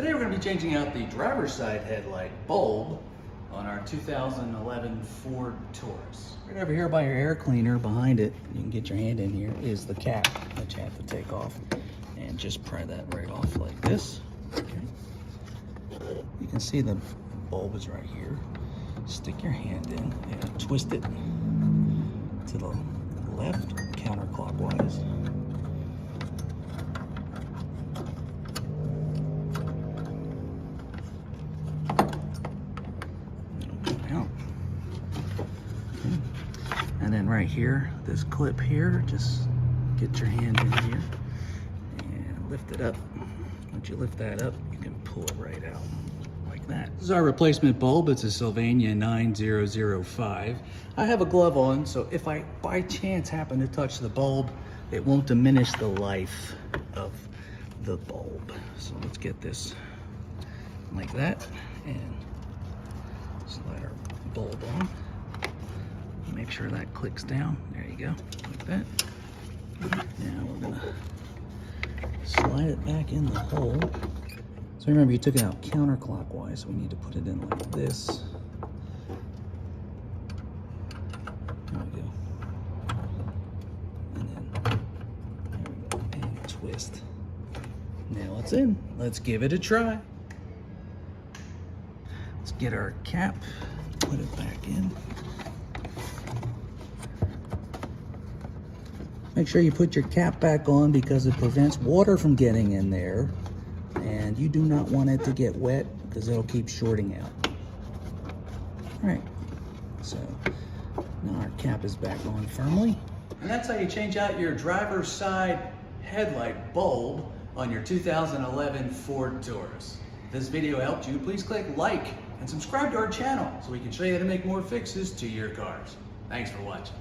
Today we're going to be changing out the driver's side headlight bulb on our 2011 Ford Taurus. Right over here by your air cleaner, behind it, you can get your hand in here, is the cap that you have to take off. And just pry that right off like this. Okay. You can see the bulb is right here. Stick your hand in and twist it to the left counterclockwise. Out. Okay. And then right here, this clip here, just get your hand in here and lift it up. Once you lift that up, you can pull it right out like that. This is our replacement bulb. It's a Sylvania 9005. I have a glove on, so if I by chance happen to touch the bulb, it won't diminish the life of the bulb. So let's get this like that and slide our bulb on. Make sure that clicks down. There you go, like that. Now we're gonna slide it back in the hole. So remember, you took it out counterclockwise, so we need to put it in like this. There we go. And then, there we go, and twist. Now it's in. Let's give it a try. Let's get our cap, put it back in. Make sure you put your cap back on because it prevents water from getting in there. And you do not want it to get wet because it'll keep shorting out. All right, so now our cap is back on firmly. And that's how you change out your driver's side headlight bulb on your 2011 Ford Taurus. If this video helped you, please click like and subscribe to our channel so we can show you how to make more fixes to your cars. Thanks for watching.